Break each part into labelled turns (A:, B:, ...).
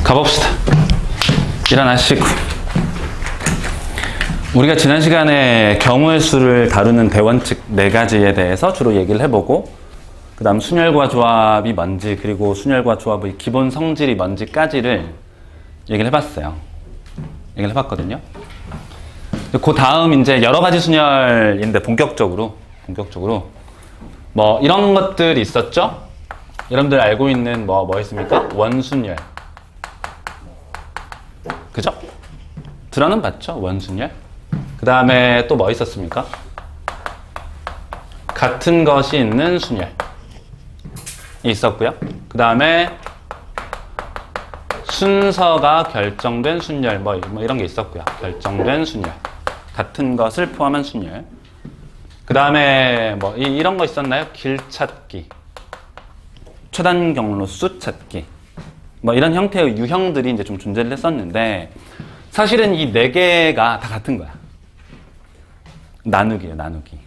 A: 가봅시다. 일어나시고. 우리가 지난 시간에 경우의 수를 다루는 대원칙 4가지에 대해서 주로 얘기를 해보고, 그 다음 순열과 조합이 뭔지, 그리고 순열과 조합의 기본 성질이 뭔지까지를 얘기를 해봤어요. 얘기를 해봤거든요. 그 다음 이제 여러 가지 순열인데 본격적으로 뭐 이런 것들이 있었죠? 여러분들 알고 있는 뭐 있습니까? 원순열. 그죠? 들어는 봤죠? 원순열. 그 다음에 또 뭐 있었습니까? 같은 것이 있는 순열이 있었고요. 그 다음에 순서가 결정된 순열, 뭐 이런 게 있었고요. 결정된 순열. 같은 것을 포함한 순열. 그 다음에 뭐 이런 거 있었나요? 길 찾기. 최단 경로수 찾기. 뭐 이런 형태의 유형들이 이제 좀 존재를 했었는데, 사실은 이 4개가 다 같은 거야. 나누기예요, 나누기.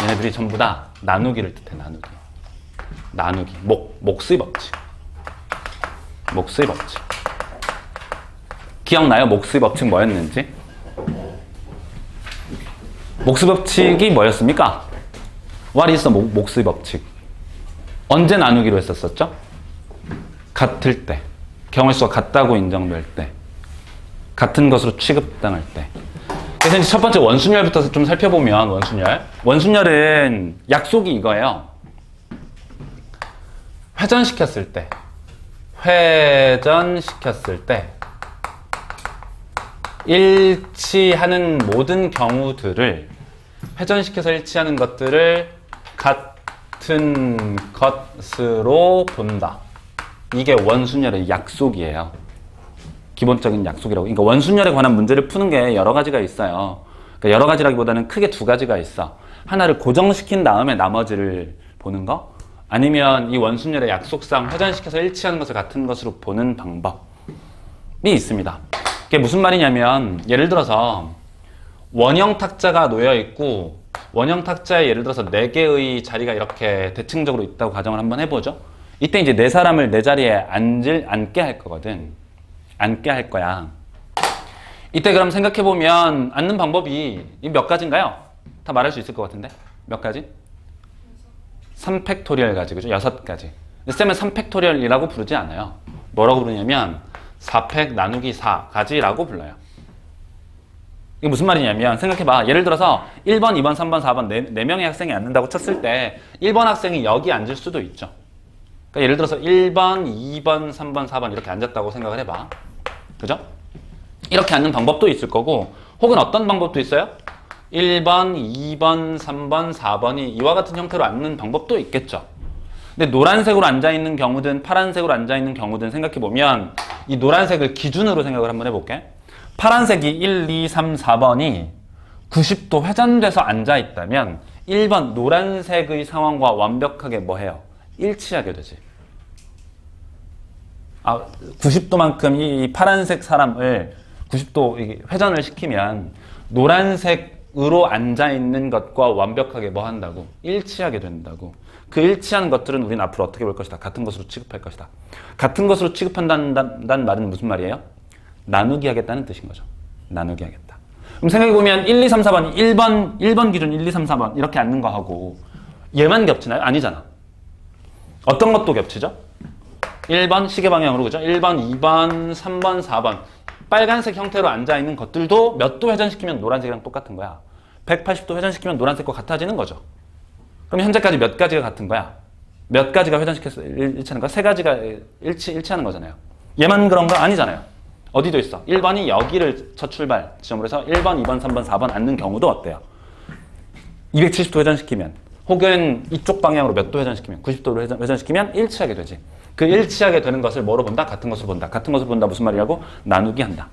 A: 얘네들이 전부 다 나누기를 뜻해, 나누기. 나누기. 목수의 법칙. 목수의 법칙. 기억나요? 목수의 법칙 뭐였는지? 목수의 법칙이 뭐였습니까? What is the 목수의 법칙? 언제 나누기로 했었었죠? 같을 때. 경우의 수가 같다고 인정될 때. 같은 것으로 취급당할 때. 그래서 이제 첫 번째 원순열부터 좀 살펴보면, 원순열은 약속이 이거예요. 회전시켰을 때 일치하는 모든 경우들을, 회전시켜서 일치하는 것들을 같은 것으로 본다. 이게 원순열의 약속이에요. 기본적인 약속이라고. 그러니까 원순열에 관한 문제를 푸는 게 여러 가지가 있어요. 그러니까 여러 가지라기보다는 크게 2가지가 있어. 하나를 고정시킨 다음에 나머지를 보는 거, 아니면 이 원순열의 약속상 회전시켜서 일치하는 것을 같은 것으로 보는 방법이 있습니다. 그게 무슨 말이냐면, 예를 들어서 원형 탁자가 놓여 있고, 원형 탁자에 예를 들어서 4개의 자리가 이렇게 대칭적으로 있다고 가정을 한번 해보죠. 이때 이제 4사람을 내 자리에 앉게 할 거거든. 앉게 할 거야. 이때 그럼 생각해보면 앉는 방법이 몇 가지인가요? 다 말할 수 있을 것 같은데? 몇 가지? 3팩토리얼 가지, 그죠? 6가지. 쌤은 3팩토리얼이라고 부르지 않아요. 뭐라고 부르냐면 4팩 나누기 4가지라고 불러요. 이게 무슨 말이냐면, 생각해봐. 예를 들어서 1번, 2번, 3번, 4번 4명의 학생이 앉는다고 쳤을 때 1번 학생이 여기 앉을 수도 있죠. 그러니까 예를 들어서 1번, 2번, 3번, 4번 이렇게 앉았다고 생각을 해봐. 그죠? 이렇게 앉는 방법도 있을 거고, 혹은 어떤 방법도 있어요? 1번, 2번, 3번, 4번이 이와 같은 형태로 앉는 방법도 있겠죠. 근데 노란색으로 앉아있는 경우든 파란색으로 앉아있는 경우든 생각해보면, 이 노란색을 기준으로 생각을 한번 해볼게. 파란색이 1, 2, 3, 4번이 90도 회전돼서 앉아있다면 1번 노란색의 상황과 완벽하게 뭐 해요? 일치하게 되지. 90도만큼 이 파란색 사람을 90도 회전을 시키면 노란색으로 앉아있는 것과 완벽하게 뭐 한다고? 일치하게 된다고. 그 일치하는 것들은 우리는 앞으로 어떻게 볼 것이다? 같은 것으로 취급할 것이다. 같은 것으로 취급한다는 말은 무슨 말이에요? 나누기 하겠다는 뜻인 거죠. 나누기 하겠다. 그럼 생각해보면 1, 2, 3, 4번, 1번 기준 1, 2, 3, 4번 이렇게 앉는 거 하고 얘만 겹치나요? 아니잖아. 어떤 것도 겹치죠? 1번 시계 방향으로, 그죠? 1번, 2번, 3번, 4번 빨간색 형태로 앉아있는 것들도 몇 도 회전시키면 노란색이랑 똑같은 거야. 180도 회전시키면 노란색과 같아지는 거죠. 그럼 현재까지 몇 가지가 같은 거야? 몇 가지가 회전시켜서 일치하는 거야? 3가지가 일치하는 거잖아요. 얘만 그런 거 아니잖아요. 어디도 있어. 1번이 여기를 첫 출발 지점으로 해서 1번, 2번, 3번, 4번 앉는 경우도 어때요? 270도 회전시키면, 혹은 이쪽 방향으로 몇 도 회전시키면, 90도로 회전시키면 일치하게 되지. 그 일치하게 되는 것을 뭐로 본다? 같은 것으로 본다. 같은 것으로 본다 무슨 말이라고? 나누기 한다.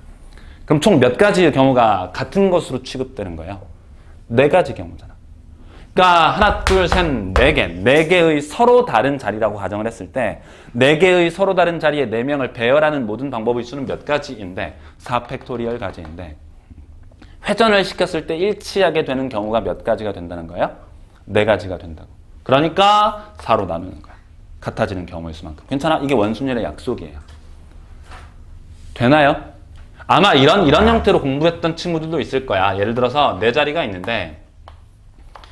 A: 그럼 총 몇 가지의 경우가 같은 것으로 취급되는 거예요? 4가지 경우잖아. 그러니까 하나, 둘, 셋, 4개. 4개의 서로 다른 자리라고 가정을 했을 때 4개의 서로 다른 자리에 4명을 배열하는 모든 방법의 수는 몇 가지인데 4팩토리얼 가지인데, 회전을 시켰을 때 일치하게 되는 경우가 몇 가지가 된다는 거예요? 4가지가 된다고. 그러니까 4로 나누는 거야. 같아지는 경우의 수만큼. 괜찮아? 이게 원순열의 약속이에요. 되나요? 아마 이런 형태로 공부했던 친구들도 있을 거야. 예를 들어서 네 자리가 있는데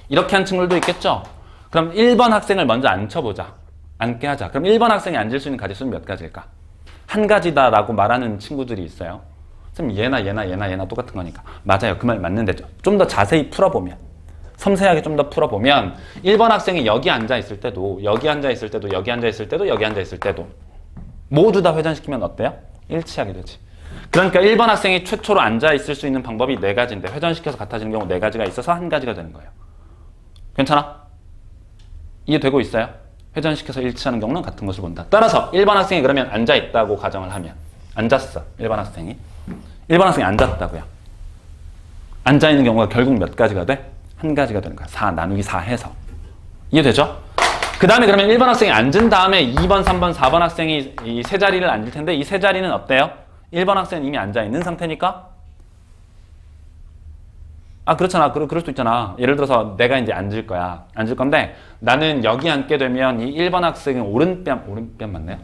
A: 이렇게 한 친구들도 있겠죠? 그럼 1번 학생을 먼저 앉혀보자. 앉게 하자. 그럼 1번 학생이 앉을 수 있는 가지수는 몇 가지일까? 한 가지다라고 말하는 친구들이 있어요. 선생님 얘나 똑같은 거니까. 맞아요. 그 말 맞는데 좀 더 자세히 풀어보면, 섬세하게 좀 더 풀어보면 1번 학생이 여기 앉아있을 때도, 여기 앉아있을 때도, 여기 앉아있을 때도, 여기 앉아있을 때도 모두 다 회전시키면 어때요? 일치하게 되지. 그러니까 1번 학생이 최초로 앉아있을 수 있는 방법이 네 가지인데 회전시켜서 같아지는 경우 네 가지가 있어서 한 가지가 되는 거예요. 괜찮아? 이해되고 있어요? 회전시켜서 일치하는 경우는 같은 것을 본다. 따라서 1번 학생이 그러면 앉아있다고 가정을 하면, 앉았어. 1번 학생이. 1번 학생이 앉았다고요. 앉아있는 경우가 결국 몇 가지가 돼? 한 가지가 되는 거야. 4 나누기 4 해서. 이해되죠? 그 다음에 그러면 1번 학생이 앉은 다음에 2번, 3번, 4번 학생이 이 세 자리를 앉을 텐데 이 세 자리는 어때요? 1번 학생은 이미 앉아있는 상태니까 그렇잖아. 그럴 수도 있잖아. 예를 들어서 내가 이제 앉을 거야. 앉을 건데 나는 여기 앉게 되면 이 1번 학생은 오른뺨 맞나요?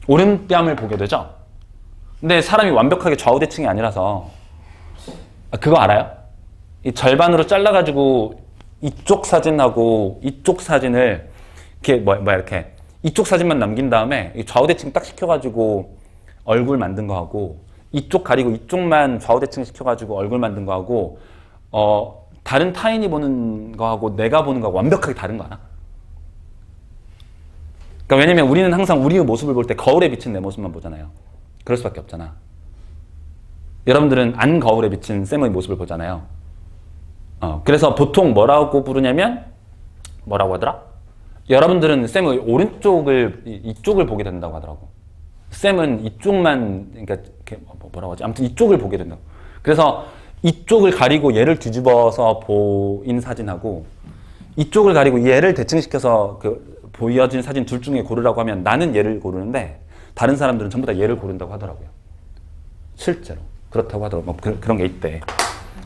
A: 오른뺨을 보게 되죠? 근데 사람이 완벽하게 좌우대칭이 아니라서 그거 알아요? 이 절반으로 잘라가지고 이쪽 사진하고 이쪽 사진을 이렇게 이렇게 이쪽 사진만 남긴 다음에 좌우대칭 딱 시켜가지고 얼굴 만든 거 하고 이쪽 가리고 이쪽만 좌우대칭 시켜가지고 얼굴 만든 거 하고 다른 타인이 보는 거하고 내가 보는 거하고 완벽하게 다른 거 알아? 그러니까 왜냐면 우리는 항상 우리의 모습을 볼 때 거울에 비친 내 모습만 보잖아요. 그럴 수밖에 없잖아. 여러분들은 안 거울에 비친 쌤의 모습을 보잖아요. 그래서 보통 뭐라고 부르냐면 뭐라고 하더라? 여러분들은 쌤의 오른쪽을 이쪽을 보게 된다고 하더라고. 쌤은 이쪽만 그러니까 뭐라고 하지? 아무튼 이쪽을 보게 된다고. 그래서 이쪽을 가리고 얘를 뒤집어서 보인 사진하고 이쪽을 가리고 얘를 대칭시켜서 그 보여진 사진 둘 중에 고르라고 하면 나는 얘를 고르는데 다른 사람들은 전부 다 얘를 고른다고 하더라고요. 실제로 그렇다고 하더라고요. 그런 게 있대.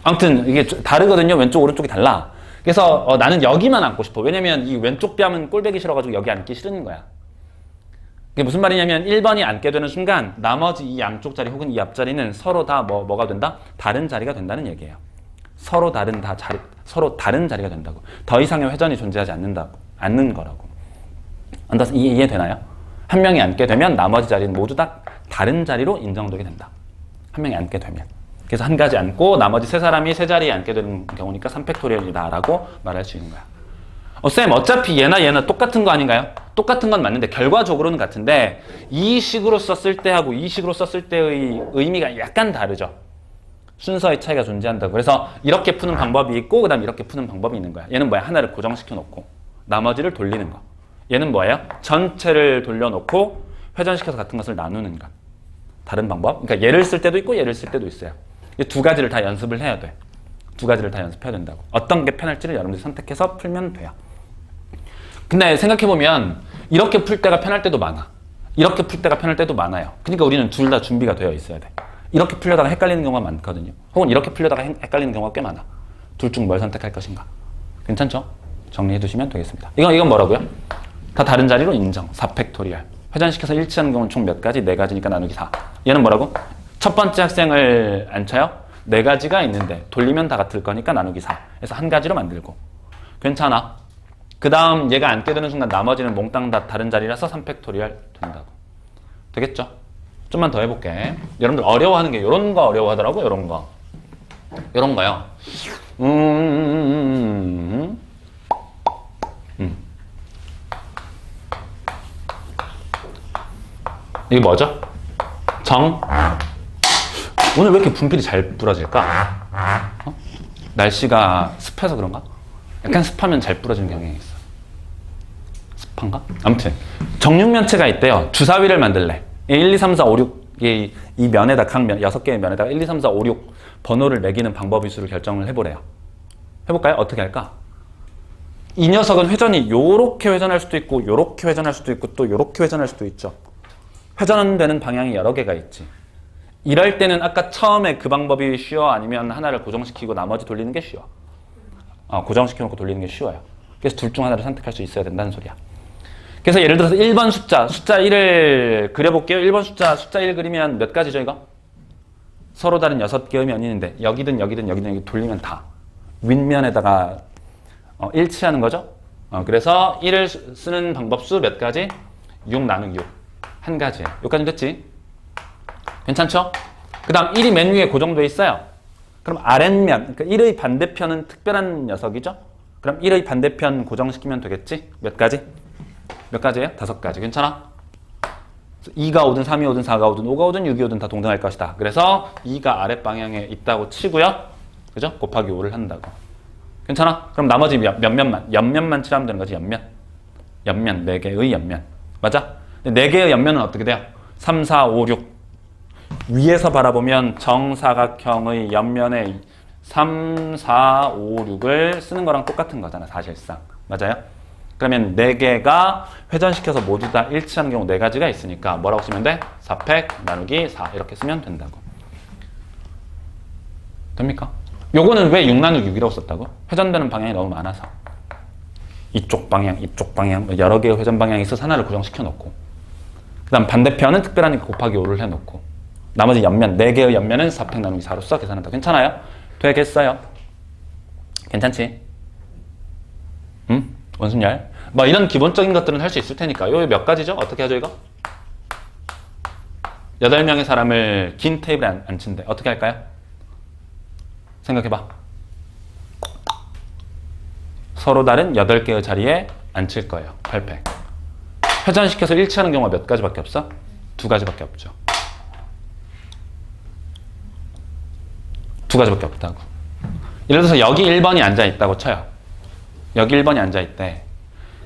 A: 아무튼 이게 다르거든요. 왼쪽 오른쪽이 달라. 그래서 나는 여기만 앉고 싶어. 왜냐면 이 왼쪽 뺨은 꼴배기 싫어가지고 여기 앉기 싫은 거야. 그게 무슨 말이냐면 1번이 앉게 되는 순간 나머지 이 양쪽 자리 혹은 이 앞자리는 서로 다 뭐가 된다? 다른 자리가 된다는 얘기예요. 서로 다른 자리가 된다고. 더 이상의 회전이 존재하지 않는 거라고. 이해되나요? 한 명이 앉게 되면 나머지 자리는 모두 다 다른 자리로 인정되게 된다. 한 명이 앉게 되면. 그래서 한 가지 앉고 나머지 세 사람이 세 자리에 앉게 되는 경우니까 3팩토리얼이다 라고 말할 수 있는 거야. 쌤 어차피 얘나 똑같은 거 아닌가요? 똑같은 건 맞는데 결과적으로는 같은데 이 식으로 썼을 때하고 이 식으로 썼을 때의 의미가 약간 다르죠. 순서의 차이가 존재한다고. 그래서 이렇게 푸는 방법이 있고 그 다음에 이렇게 푸는 방법이 있는 거야. 얘는 뭐야? 하나를 고정시켜 놓고 나머지를 돌리는 거. 얘는 뭐예요? 전체를 돌려놓고 회전시켜서 같은 것을 나누는 것. 다른 방법. 그러니까 얘를 쓸 때도 있고 얘를 쓸 때도 있어요. 이 두 가지를 다 연습을 해야 돼. 두 가지를 다 연습해야 된다고. 어떤 게 편할지를 여러분들이 선택해서 풀면 돼요. 근데 생각해보면 이렇게 풀 때가 편할 때도 많아. 이렇게 풀 때가 편할 때도 많아요. 그러니까 우리는 둘 다 준비가 되어 있어야 돼. 이렇게 풀려다가 헷갈리는 경우가 많거든요. 혹은 이렇게 풀려다가 헷갈리는 경우가 꽤 많아. 둘 중 뭘 선택할 것인가. 괜찮죠? 정리해 두시면 되겠습니다. 이건 뭐라고요? 다 다른 자리로 인정. 4팩토리얼. 회전시켜서 일치하는 경우는 총 몇 가지? 4가지니까 나누기 4. 얘는 뭐라고? 첫 번째 학생을 앉혀요? 4가지가 있는데 돌리면 다 같을 거니까 나누기 4. 그래서 한 가지로 만들고. 괜찮아. 그 다음 얘가 앉게 되는 순간 나머지는 몽땅 다 다른 자리라서 3팩토리얼 된다고. 되겠죠? 좀만 더 해볼게. 여러분들 어려워하는 게 이런 거 어려워하더라고. 이런 거. 이런 거요. 이게 뭐죠? 오늘 왜 이렇게 분필이 잘 부러질까? 날씨가 습해서 그런가? 약간 습하면 잘 부러지는 경향이 있어. 습한가? 아무튼 정육면체가 있대요. 주사위를 만들래. 1, 2, 3, 4, 5, 6이 이 면에다 각 면, 6개의 면에다가 1, 2, 3, 4, 5, 6 번호를 매기는 방법의 수를 결정을 해보래요. 해볼까요? 어떻게 할까? 이 녀석은 회전이 요렇게 회전할 수도 있고 요렇게 회전할 수도 있고 또 요렇게 회전할 수도 있죠. 회전되는 방향이 여러 개가 있지. 이럴 때는 아까 처음에 그 방법이 쉬워? 아니면 하나를 고정시키고 나머지 돌리는 게 쉬워? 고정시켜놓고 돌리는 게 쉬워요. 그래서 둘 중 하나를 선택할 수 있어야 된다는 소리야. 그래서 예를 들어서 1번 숫자 1을 그려볼게요. 1번 숫자 1 그리면 몇 가지죠, 이거? 서로 다른 6개의 면이 있는데 여기든 여기 돌리면 다 윗면에다가 일치하는 거죠. 그래서 1을 쓰는 방법수 몇 가지? 6 나누기 6. 한 가지예요. 여기까지 됐지? 괜찮죠? 그 다음 1이 맨 위에 고정되어 있어요. 그럼 아랫면, 그러니까 1의 반대편은 특별한 녀석이죠? 그럼 1의 반대편 고정시키면 되겠지? 몇 가지? 몇 가지예요? 5가지. 괜찮아? 2가 오든 3이 오든 4가 오든 5가 오든 6이 오든 다 동등할 것이다. 그래서 2가 아랫방향에 있다고 치고요. 그죠? 곱하기 5를 한다고. 괜찮아? 그럼 나머지 옆면만 칠하면 되는 거지. 옆면, 4개의 옆면. 맞아? 4개의 옆면은 어떻게 돼요? 3, 4, 5, 6. 위에서 바라보면 정사각형의 옆면에 3, 4, 5, 6을 쓰는 거랑 똑같은 거잖아, 사실상. 맞아요? 그러면 4개가 회전시켜서 모두 다 일치하는 경우 4가지가 있으니까 뭐라고 쓰면 돼? 4팩 나누기 4 이렇게 쓰면 된다고. 됩니까? 요거는 왜 6 나누기 6이라고 썼다고? 회전되는 방향이 너무 많아서. 이쪽 방향 여러 개의 회전 방향이 있어서 하나를 고정시켜 놓고, 그 다음 반대편은 특별하니까 곱하기 5를 해놓고, 나머지 옆면 4개의 옆면은 4팩 나누기 4로 써 계산한다. 괜찮아요? 되겠어요? 괜찮지? 응? 원순열? 뭐 이런 기본적인 것들은 할 수 있을 테니까. 요 몇 가지죠? 어떻게 하죠, 이거? 8명의 사람을 긴 테이블에 앉힌대. 어떻게 할까요? 생각해봐. 서로 다른 8개의 자리에 앉힐 거예요. 8팩. 회전시켜서 일치하는 경우가 몇 가지밖에 없어? 2가지밖에 없죠. 2가지밖에 없다고. 예를 들어서 여기 1번이 앉아있다고 쳐요. 여기 1번이 앉아있대.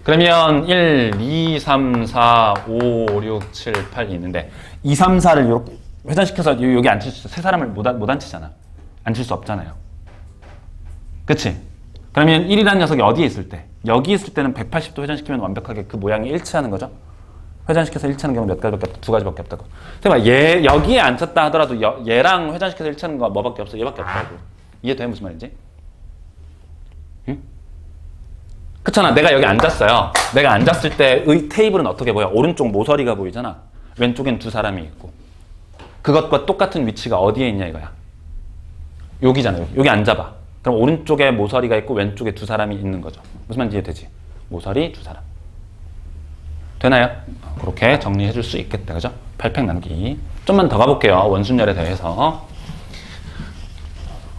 A: 그러면 1, 2, 3, 4, 5, 6, 7, 8이 있는데 2, 3, 4를 이렇게 회전시켜서 여기 앉힐 수 있어. 세 사람을 못 앉히잖아. 앉힐 수 없잖아요. 그치? 그러면 1이라는 녀석이 어디에 있을 때? 여기 있을 때는 180도 회전시키면 완벽하게 그 모양이 일치하는 거죠. 회전시켜서 일치하는 경우 몇 가지밖에 없다? 2가지밖에 없다고. 그러니까 여기에 앉혔다 하더라도 얘랑 회전시켜서 일치하는 거 뭐밖에 없어? 얘밖에 없다고. 이해돼? 무슨 말인지? 응? 그렇잖아. 내가 여기 앉았어요. 내가 앉았을 때의 테이블은 어떻게 보여? 오른쪽 모서리가 보이잖아. 왼쪽엔 2사람이 있고. 그것과 똑같은 위치가 어디에 있냐 이거야. 여기잖아. 여기 앉아봐. 그럼 오른쪽에 모서리가 있고 왼쪽에 2사람이 있는 거죠. 무슨 말인지 이해되지? 모서리 2사람. 되나요? 그렇게 정리해 줄 수 있겠다. 그죠? 8팩 나누기. 좀만 더 가볼게요. 원순열에 대해서.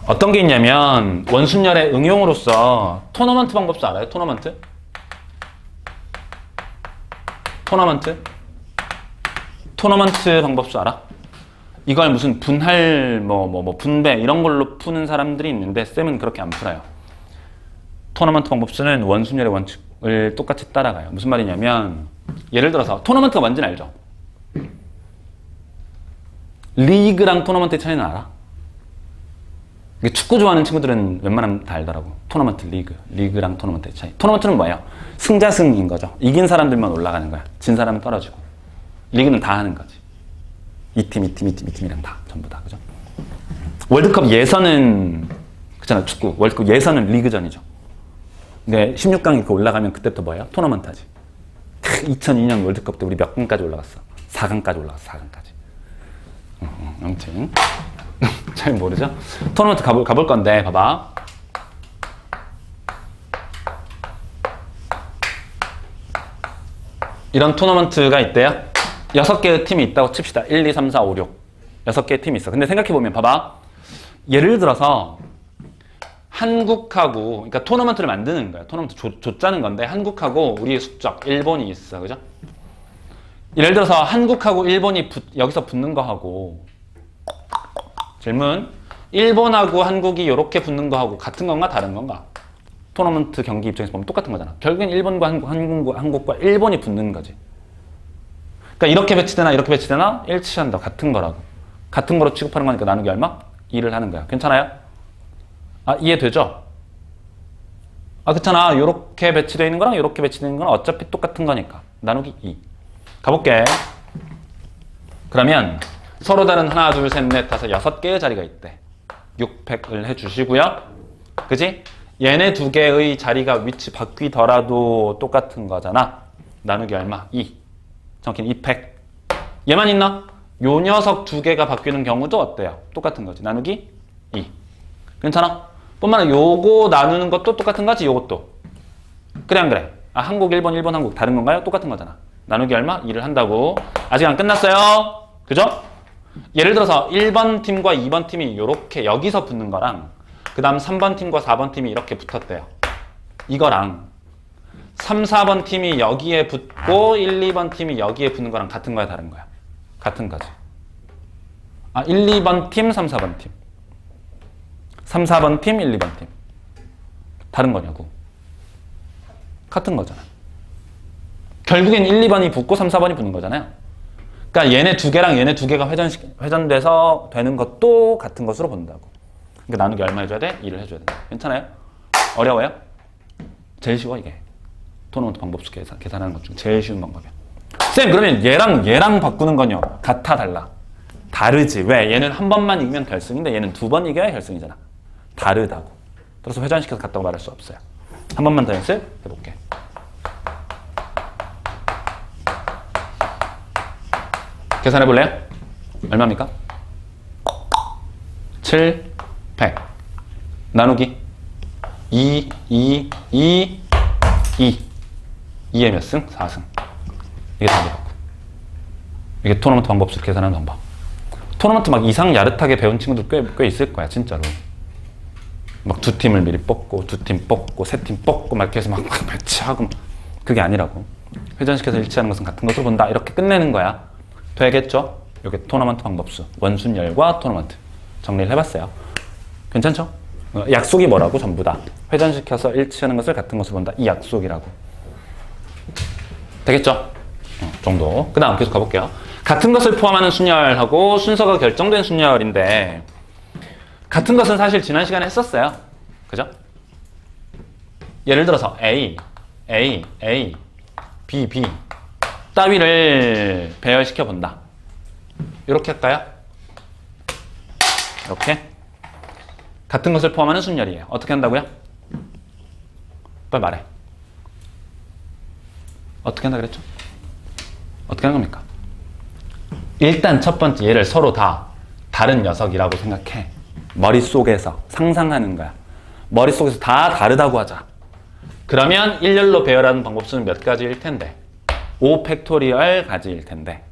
A: 어떤 게 있냐면 원순열의 응용으로서 토너먼트 방법수 알아요? 토너먼트 방법수 알아? 이걸 무슨 분할 분배 이런 걸로 푸는 사람들이 있는데 쌤은 그렇게 안 풀어요. 토너먼트 방법수는 원순열의 원칙을 똑같이 따라가요. 무슨 말이냐면 예를 들어서 토너먼트가 뭔지는 알죠? 리그랑 토너먼트의 차이는 알아? 축구 좋아하는 친구들은 웬만하면 다 알더라고. 토너먼트, 리그랑 토너먼트의 차이. 토너먼트는 뭐예요? 승자승인 거죠. 이긴 사람들만 올라가는 거야. 진 사람은 떨어지고. 리그는 다 하는 거지. 이 팀이랑 다 전부 다. 그죠? 월드컵 예선은 그렇잖아. 축구 월드컵 예선은 리그전이죠. 근데 16강 이렇게 올라가면 그때부터 뭐예요? 토너먼트 하지. 2002년 월드컵 때 우리 몇 강까지 올라갔어? 4강까지 올라갔어. 4강까지. 아무튼 잘 모르죠? 토너먼트 가볼 건데 봐봐. 이런 토너먼트가 있대요. 6개의 팀이 있다고 칩시다. 1, 2, 3, 4, 5, 6 6개의 팀이 있어. 근데 생각해보면 봐봐. 예를 들어서 한국하고, 그러니까 토너먼트를 만드는 거야. 토너먼트 줬자는 건데 한국하고 우리의 숙적 일본이 있어. 그죠? 예를 들어서 한국하고 일본이 여기서 붙는 거하고, 질문, 일본하고 한국이 이렇게 붙는 거하고 같은 건가 다른 건가? 토너먼트 경기 입장에서 보면 똑같은 거잖아. 결국엔 일본과 한국과 일본이 붙는 거지. 그러니까 이렇게 배치되나 이렇게 배치되나 일치한다. 같은 거라고. 같은 거로 취급하는 거니까 나누기 얼마? 2를 하는 거야. 괜찮아요? 아, 이해되죠? 아, 그렇잖아. 이렇게 배치되어 있는 거랑 이렇게 배치되어 있는 건 어차피 똑같은 거니까 나누기 2. 가볼게. 그러면 서로 다른 하나, 둘, 셋, 넷, 다섯, 6개의 자리가 있대. 6팩을 해주시고요. 그지? 얘네 2개의 자리가 위치 바뀌더라도 똑같은 거잖아. 나누기 얼마? 2. 정확히는 2팩. 얘만 있나? 요 녀석 두 개가 바뀌는 경우도 어때요? 똑같은 거지. 나누기 2. 괜찮아? 뿐만 아니라 요거 나누는 것도 똑같은 거지, 요것도. 그래, 안 그래? 아, 한국, 일본, 일본, 한국 다른 건가요? 똑같은 거잖아. 나누기 얼마? 2를 한다고. 아직 안 끝났어요. 그죠? 예를 들어서 1번 팀과 2번 팀이 요렇게 여기서 붙는 거랑 그 다음 3번 팀과 4번 팀이 이렇게 붙었대요. 이거랑 3, 4번 팀이 여기에 붙고 1, 2번 팀이 여기에 붙는 거랑 같은 거야, 다른 거야? 같은 거지. 아, 1, 2번 팀, 3, 4번 팀. 3, 4번 팀, 1, 2번 팀. 다른 거냐고. 같은 거잖아. 결국엔 1, 2번이 붙고 3, 4번이 붙는 거잖아요. 그러니까 얘네 두 개랑 얘네 두 개가 회전돼서 되는 것도 같은 것으로 본다고. 그러니까 나누기 얼마 해줘야 돼? 2를 해줘야 된다. 괜찮아요? 어려워요? 제일 쉬워, 이게. 토너먼트 방법수 계산하는 것 중 제일 쉬운 방법이야. 쌤, 그러면 얘랑 바꾸는 건요? 같아, 달라? 다르지. 왜? 얘는 한 번만 이기면 결승인데 얘는 두 번 이겨야 결승이잖아. 다르다고. 그래서 회전시켜서 같다고 말할 수 없어요. 한 번만 더 연습해볼게. 계산해볼래요? 얼마입니까? 7, 100. 나누기 2, 2, 2, 2. 2의 몇 승? 4승. 이게 답이라고. 이게 토너먼트 방법수 계산하는 방법. 토너먼트 막 이상 야릇하게 배운 친구들 꽤 있을 거야, 진짜로. 막 두 팀을 미리 뽑고, 두 팀 뽑고, 세 팀 뽑고, 막 이렇게 해서 막 배치하고. 그게 아니라고. 회전시켜서 일치하는 것은 같은 것으로 본다. 이렇게 끝내는 거야. 되겠죠? 이게 토너먼트 방법수. 원순열과 토너먼트. 정리를 해봤어요. 괜찮죠? 약속이 뭐라고? 전부 다. 회전시켜서 일치하는 것을 같은 것으로 본다. 이 약속이라고. 되겠죠? 정도. 그 다음 계속 가볼게요. 같은 것을 포함하는 순열하고 순서가 결정된 순열인데 같은 것은 사실 지난 시간에 했었어요. 그죠? 예를 들어서 A, B, 따위를 배열시켜 본다. 이렇게 할까요? 이렇게. 같은 것을 포함하는 순열이에요. 어떻게 한다고요? 빨리 말해. 어떻게 한다 그랬죠? 어떻게 하는 겁니까? 일단 첫 번째 얘를 서로 다 다른 녀석이라고 생각해. 머릿속에서 상상하는 거야. 머릿속에서 다 다르다고 하자. 그러면 일렬로 배열하는 방법수는 몇 가지일 텐데? 5팩토리얼 가지일 텐데.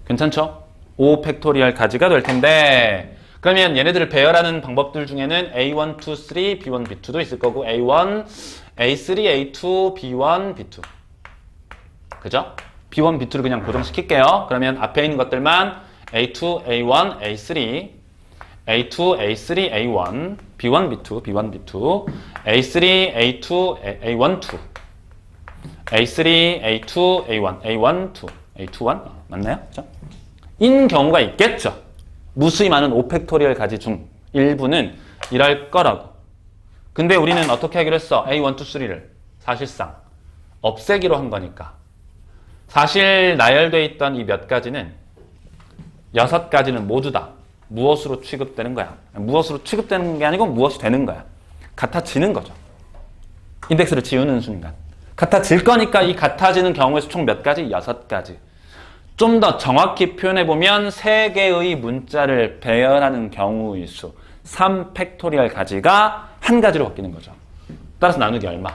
A: 괜찮죠? 5팩토리얼 가지가 될 텐데 그러면 얘네들을 배열하는 방법들 중에는 A1, 2, 3, B1, B2도 있을 거고 A1, A3, A2, B1, B2 그죠? B1, B2를 그냥 고정시킬게요. 그러면 앞에 있는 것들만 A2, A1, A3 A2, A3, A1 B1, B2, B1, B2 A3, A2, A1, 2 A3, A2, A1, A1, 2 A2, 1 맞나요? 그죠? 인 경우가 있겠죠. 무수히 많은 5팩토리얼 가지 중 일부는 이럴 거라고. 근데 우리는 어떻게 하기로 했어? A1, 2, 3를 사실상 없애기로 한 거니까. 사실 나열되어 있던 이 몇 가지는 6가지는 모두 다 무엇으로 취급되는 거야? 무엇으로 취급되는 게 아니고 무엇이 되는 거야? 같아지는 거죠. 인덱스를 지우는 순간. 같아질 거니까 이 같아지는 경우에서 총 몇 가지? 6가지. 좀 더 정확히 표현해보면 3개의 문자를 배열하는 경우의 수 3팩토리얼 가지가 한 가지로 바뀌는 거죠. 따라서 나누기 얼마?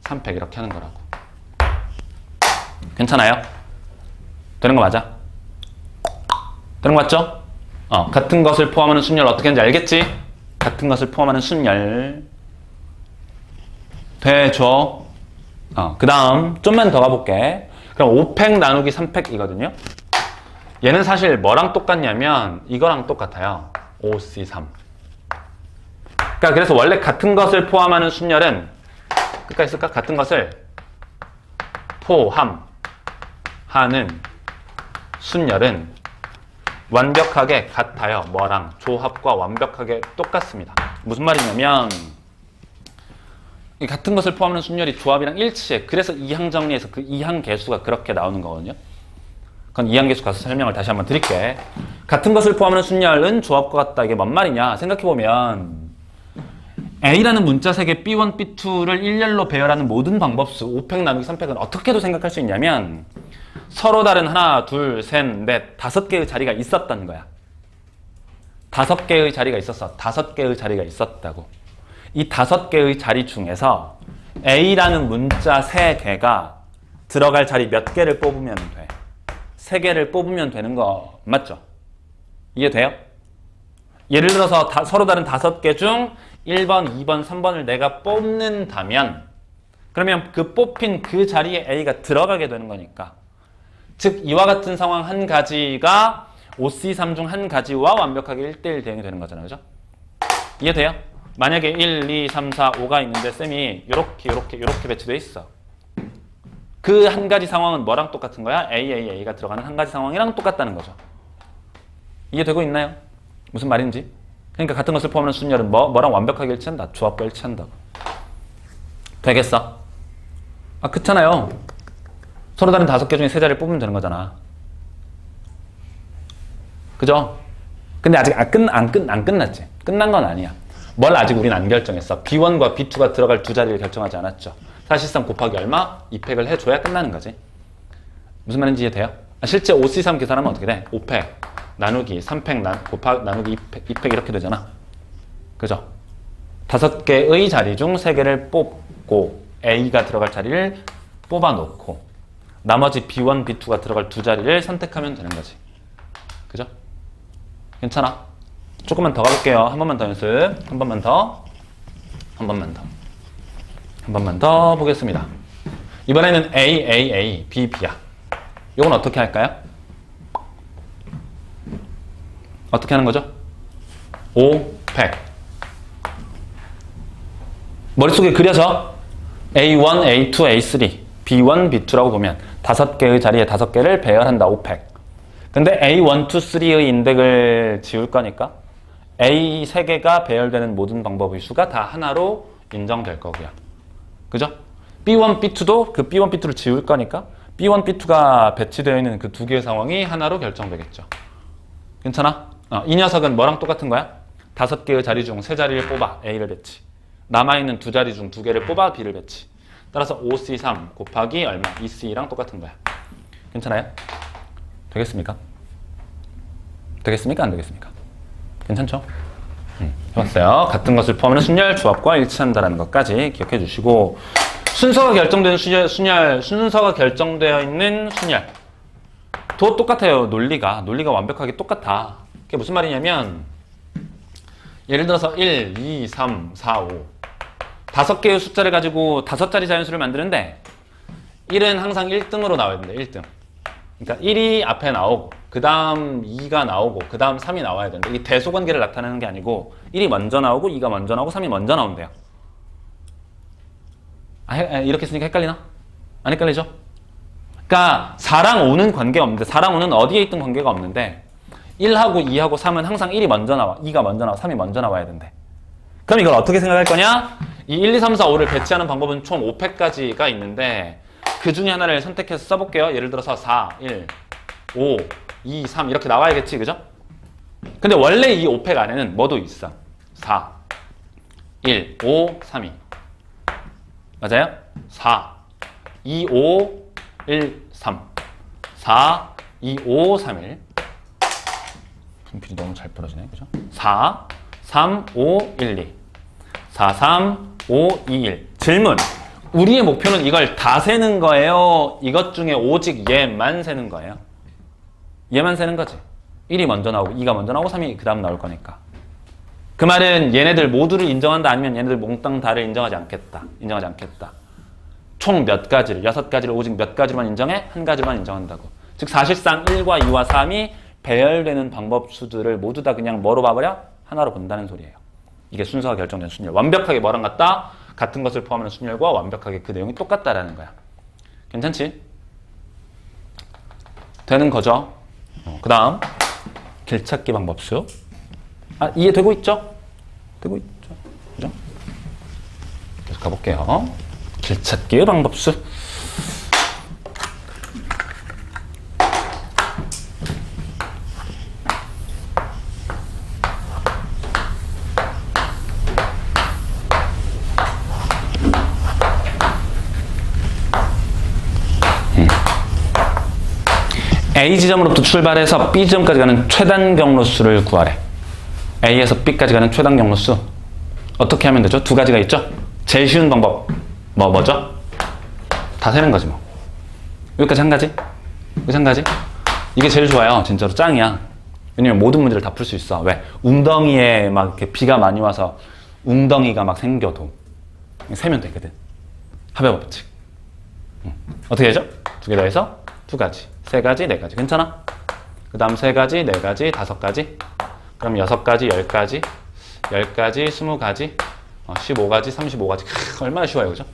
A: 3팩 이렇게 하는 거라고. 괜찮아요? 되는 거 맞아? 되는 거 맞죠? 같은 것을 포함하는 순열 어떻게 하는지 알겠지? 같은 것을 포함하는 순열 되죠? 그 다음 좀만 더 가볼게. 그럼 5팩 나누기 3팩이거든요. 얘는 사실 뭐랑 똑같냐면 이거랑 똑같아요. 5C3. 그러니까 그래서 원래 같은 것을 포함하는 순열은 끝까지 쓸까? 같은 것을 포함하는 순열은 완벽하게 같아요. 뭐랑? 조합과 완벽하게 똑같습니다. 무슨 말이냐면 이 같은 것을 포함하는 순열이 조합이랑 일치해. 그래서 이항 정리해서 그 이항 개수가 그렇게 나오는 거거든요. 그건 이항 개수 가서 설명을 다시 한번 드릴게. 같은 것을 포함하는 순열은 조합과 같다. 이게 뭔 말이냐? 생각해보면 A라는 문자 색의 B1, B2를 일렬로 배열하는 모든 방법수 5팩 나누기 3팩은 어떻게도 생각할 수 있냐면 서로 다른 하나, 둘, 셋, 넷, 5개의 자리가 있었다는 거야. 5개의 자리가 있었어. 5개의 자리가 있었다고. 이 5개의 자리 중에서 A라는 문자 3개가 들어갈 자리 몇 개를 뽑으면 돼? 3개를 뽑으면 되는 거 맞죠? 이해돼요? 예를 들어서 서로 다른 5개 중 1번, 2번, 3번을 내가 뽑는다면 그러면 그 뽑힌 그 자리에 A가 들어가게 되는 거니까 즉 이와 같은 상황 한 가지가 OC3 중 한 가지와 완벽하게 1대1 대응이 되는 거잖아요. 그죠? 이해돼요? 만약에 1, 2, 3, 4, 5가 있는데 쌤이 이렇게 배치되어 있어. 그 한 가지 상황은 뭐랑 똑같은 거야? A가 들어가는 한 가지 상황이랑 똑같다는 거죠. 이해되고 있나요? 무슨 말인지? 그러니까 같은 것을 포함하는 순열은 뭐랑 완벽하게 일치한다? 조합과 일치한다고. 되겠어? 아, 그렇잖아요. 서로 다른 5개 중에 3자리를 뽑으면 되는 거잖아. 그죠? 근데 아직 안 끝났지. 끝난 건 아니야. 뭘 아직 우린 안 결정했어. B1과 B2가 들어갈 두 자리를 결정하지 않았죠. 사실상 곱하기 얼마? 2팩을 해줘야 끝나는 거지. 무슨 말인지 이해돼요? 실제 OC3 계산하면 어떻게 돼? 5팩 나누기 3팩 곱하기 나누기 2팩 이렇게 되잖아. 그죠? 5개의 자리 중 3개를 뽑고 A가 들어갈 자리를 뽑아놓고 나머지 B1, B2가 들어갈 두 자리를 선택하면 되는 거지. 그죠? 괜찮아? 조금만 더 가볼게요. 한 번만 더 연습. 한 번만 더 보겠습니다. 이번에는 A, B, B야. 이건 어떻게 할까요? 어떻게 하는 거죠? 5팩. 머릿속에 그려서 A1, A2, A3, B1, B2라고 보면 5개의 자리에 5개를 배열한다. 5팩. 근데 A1, 2, 3의 인덱을 지울 거니까 A 3개가 배열되는 모든 방법의 수가 다 하나로 인정될 거고요. 그죠? B1, B2도 그 B1, B2를 지울 거니까 B1, B2가 배치되어 있는 그 두 개의 상황이 하나로 결정되겠죠. 괜찮아? 이 녀석은 뭐랑 똑같은 거야? 5개의 자리 중 3자리를 뽑아 A를 배치. 남아있는 두 자리 중 2개를 뽑아 B를 배치. 따라서 5C3 곱하기 얼마? 2C랑 똑같은 거야. 괜찮아요? 되겠습니까? 되겠습니까? 안 되겠습니까? 괜찮죠? 해봤어요. 같은 것을 포함하는 순열 조합과 일치한다는 것까지 기억해 주시고 순서가 결정되는 순서가 결정되어 있는 순열 도 똑같아요. 논리가 완벽하게 똑같아. 그게 무슨 말이냐면 예를 들어서 1, 2, 3, 4, 5 5개의 숫자를 가지고 5자리 자연수를 만드는데 1은 항상 1등으로 나와야 된다. 1등. 그러니까 1이 앞에 나오고 그 다음 2가 나오고 그 다음 3이 나와야 된다. 이게 대소관계를 나타내는 게 아니고 1이 먼저 나오고 2가 먼저 나오고 3이 먼저 나온대요. 이렇게 쓰니까 헷갈리나? 안 헷갈리죠? 그러니까 4랑 5는 관계가 없는데 4랑 5는 어디에 있든 관계가 없는데 1하고 2하고 3은 항상 1이 먼저 나와 2가 먼저 나와 3이 먼저 나와야 된대. 그럼 이걸 어떻게 생각할 거냐? 이 1, 2, 3, 4, 5를 배치하는 방법은 총 5팩까지가 있는데 그 중에 하나를 선택해서 써볼게요. 예를 들어서 4, 1, 5, 2, 3 이렇게 나와야겠지, 그죠? 근데 원래 이 5팩 안에는 뭐도 있어? 4, 1, 5, 3, 2 맞아요? 4, 2, 5, 1, 3 4, 2, 5, 3, 1 분필이 너무 잘 부러지네, 그죠? 4, 3, 5, 1, 2 4, 3, 5, 2, 1 질문! 우리의 목표는 이걸 다 세는 거예요? 이것 중에 오직 얘만 세는 거예요? 얘만 세는 거지. 1이 먼저 나오고 2가 먼저 나오고 3이 그 다음 나올 거니까. 그 말은 얘네들 모두를 인정한다 아니면 얘네들 몽땅 다를 인정하지 않겠다. 인정하지 않겠다. 총 몇 가지를, 6가지를 오직 몇 가지만 인정해? 한 가지만 인정한다고. 즉 사실상 1과 2와 3이 배열되는 방법수들을 모두 다 그냥 뭐로 봐버려? 하나로 본다는 소리예요. 이게 순서가 결정된 순열. 완벽하게 뭐랑 같다? 같은 것을 포함하는 순열과 완벽하게 그 내용이 똑같다라는 거야. 괜찮지? 되는 거죠? 그 다음 길찾기 방법수. 이해되고 있죠? 되고 있죠? 그죠? 계속 가볼게요. 길찾기의 방법수. A 지점으로부터 출발해서 B 지점까지 가는 최단 경로수를 구하래. A에서 B까지 가는 최단 경로수. 어떻게 하면 되죠? 두 가지가 있죠? 제일 쉬운 방법. 뭐죠? 다 세는 거지 뭐. 여기까지 한 가지. 여기까지 한 가지. 이게 제일 좋아요. 진짜로 짱이야. 왜냐면 모든 문제를 다 풀 수 있어. 왜? 웅덩이에 막 이렇게 비가 많이 와서 웅덩이가 막 생겨도 세면 되거든. 합의 법칙. 어떻게 되죠? 두 개 더 해서 두 가지, 세 가지, 네 가지. 괜찮아? 그 다음 세 가지, 네 가지, 다섯 가지. 그럼 여섯 가지, 열 가지, 열 가지, 스무 가지, 15가지, 35가지. 얼마나 쉬워요, 그죠?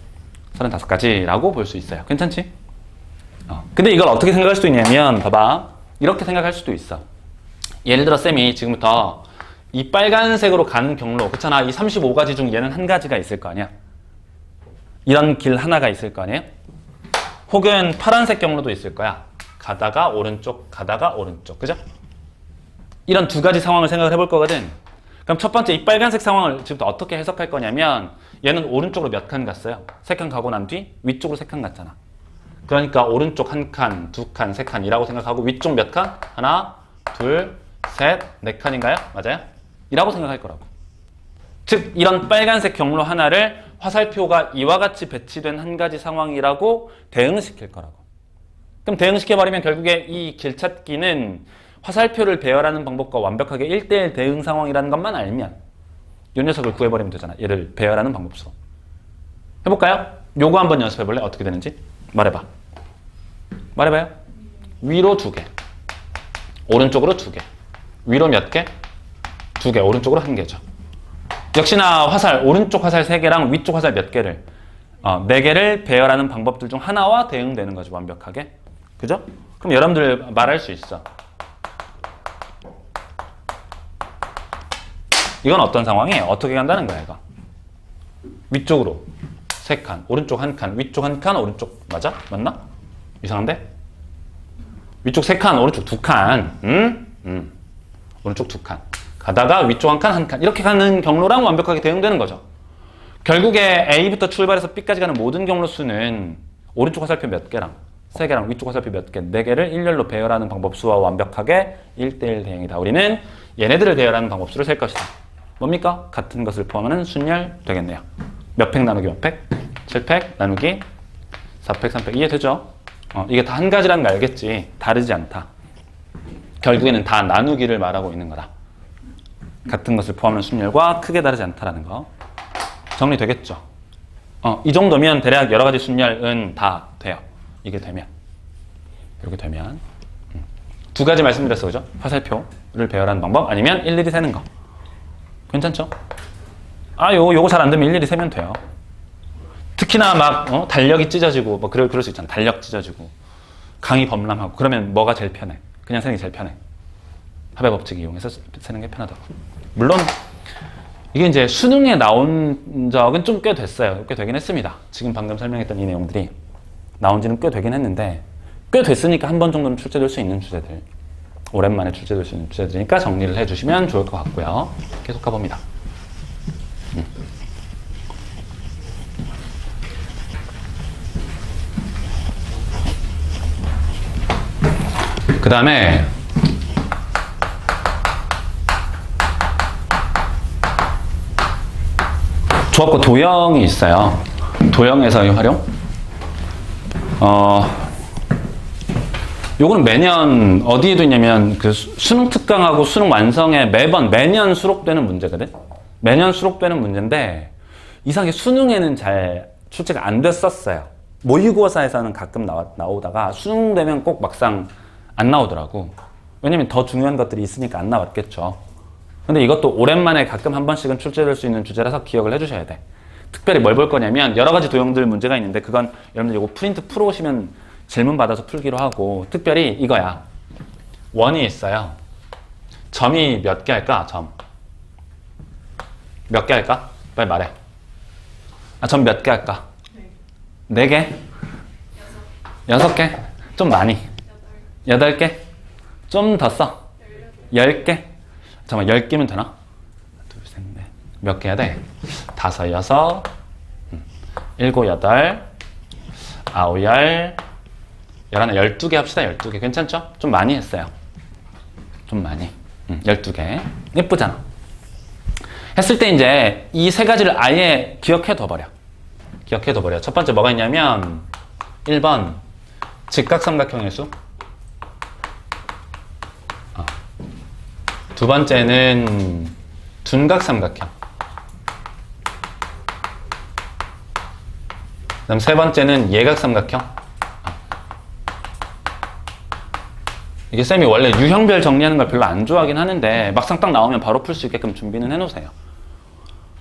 A: 35가지라고 볼 수 있어요. 괜찮지? 근데 이걸 어떻게 생각할 수도 있냐면, 봐봐. 이렇게 생각할 수도 있어. 예를 들어, 쌤이 지금부터 이 빨간색으로 가는 경로, 그렇잖아. 이 35가지 중 얘는 한 가지가 있을 거 아니야? 이런 길 하나가 있을 거 아니에요? 혹은 파란색 경로도 있을 거야. 가다가 오른쪽, 가다가 오른쪽. 그죠? 이런 두 가지 상황을 생각을 해볼 거거든. 그럼 첫 번째 이 빨간색 상황을 지금부터 어떻게 해석할 거냐면 얘는 오른쪽으로 몇 칸 갔어요? 세 칸 가고 난 뒤 위쪽으로 세 칸 갔잖아. 그러니까 오른쪽 한 칸, 두 칸, 세 칸이라고 생각하고 위쪽 몇 칸? 하나, 둘, 셋, 네 칸인가요? 맞아요? 이라고 생각할 거라고. 즉 이런 빨간색 경로 하나를 화살표가 이와 같이 배치된 한 가지 상황이라고 대응시킬 거라고. 그럼 대응시켜버리면 결국에 이 길찾기는 화살표를 배열하는 방법과 완벽하게 1대1 대응 상황이라는 것만 알면 이 녀석을 구해버리면 되잖아. 얘를 배열하는 방법수. 해볼까요? 요거 한번 연습해볼래? 어떻게 되는지? 말해봐. 말해봐요. 위로 2개. 오른쪽으로 2개. 위로 몇 개? 2개. 오른쪽으로 1개죠. 역시나 화살, 오른쪽 화살 3개랑 위쪽 화살 몇 개를 4개를 배열하는 방법들 중 하나와 대응되는 거죠. 완벽하게. 그죠? 그럼 여러분들 말할 수 있어. 이건 어떤 상황이에요? 어떻게 간다는 거야, 이거? 위쪽으로 3칸, 오른쪽 1칸, 위쪽 1칸, 오른쪽 맞아? 맞나? 이상한데? 위쪽 3칸, 오른쪽 2칸. 오른쪽 2칸. 가다가 위쪽 1칸, 1칸. 이렇게 가는 경로랑 완벽하게 대응되는 거죠. 결국에 A부터 출발해서 B까지 가는 모든 경로 수는 오른쪽 화살표 몇 개랑 3개랑 위쪽 화살표 몇 개, 4개를 일렬로 배열하는 방법수와 완벽하게 1대1 대응이다. 우리는 얘네들을 배열하는 방법수를 셀 것이다. 뭡니까? 같은 것을 포함하는 순열 되겠네요. 몇 팩 나누기 몇 팩? 7팩 나누기 4팩, 3팩. 이해되죠? 이게 다 한 가지라는 거 알겠지? 다르지 않다. 결국에는 다 나누기를 말하고 있는 거다. 같은 것을 포함하는 순열과 크게 다르지 않다라는 거. 정리되겠죠? 이 정도면 대략 여러 가지 순열은 다 돼요. 이게 되면. 이렇게 되면. 두 가지 말씀드렸어, 그죠? 화살표를 배열하는 방법, 아니면 일일이 세는 거. 괜찮죠? 요거 잘 안 되면 일일이 세면 돼요. 특히나 막, 달력이 찢어지고, 뭐, 그럴 수 있잖아. 달력 찢어지고, 강의 범람하고, 그러면 뭐가 제일 편해? 그냥 세는 게 제일 편해. 합의 법칙 이용해서 세는 게 편하다고. 물론, 이게 이제 수능에 나온 적은 좀 꽤 됐어요. 꽤 되긴 했습니다. 지금 방금 설명했던 이 내용들이 나온 지는 꽤 되긴 했는데, 꽤 됐으니까 한 번 정도는 출제될 수 있는 주제들. 오랜만에 출제될 수 있는 주제들이니까 정리를 해주시면 좋을 것 같고요. 계속 가봅니다. 그 다음에 조합과 도형이 있어요. 도형에서의 활용. 요거는 매년 어디에도 있냐면 그 수능 특강하고 수능 완성에 매년 수록되는 문제거든. 매년 수록되는 문제인데 이상하게 수능에는 잘 출제가 안 됐었어요. 모의고사에서는 가끔 나오다가 수능 되면 꼭 막상 안 나오더라고. 왜냐면 더 중요한 것들이 있으니까 안 나왔겠죠. 근데 이것도 오랜만에 가끔 한 번씩은 출제될 수 있는 주제라서 기억을 해주셔야 돼. 특별히 뭘 볼 거냐면 여러 가지 도형들 문제가 있는데 그건 여러분들 이거 프린트 풀어오시면 질문 받아서 풀기로 하고, 특별히 이거야. 원이 있어요. 점이 몇 개 할까? 점. 몇 개 할까? 빨리 말해. 점 몇 개 할까? 네 개? 6개? 좀 많이. 8개? 좀 더 써. 10개? 잠깐만, 10개면 되나? 둘, 셋, 넷. 몇 개 해야 돼? 5, 6, 7, 8, 9, 10, 11, 12개 합시다. 12개. 괜찮죠? 좀 많이 했어요. 좀 많이. 12개. 예쁘잖아. 했을 때 이제 이 세 가지를 아예 기억해둬버려. 기억해둬버려. 첫 번째 뭐가 있냐면 1번 직각삼각형의 수. 두 번째는 둔각삼각형. 그다음 세 번째는 예각삼각형. 이게 쌤이 원래 유형별 정리하는 걸 별로 안 좋아하긴 하는데 막상 딱 나오면 바로 풀 수 있게끔 준비는 해놓으세요.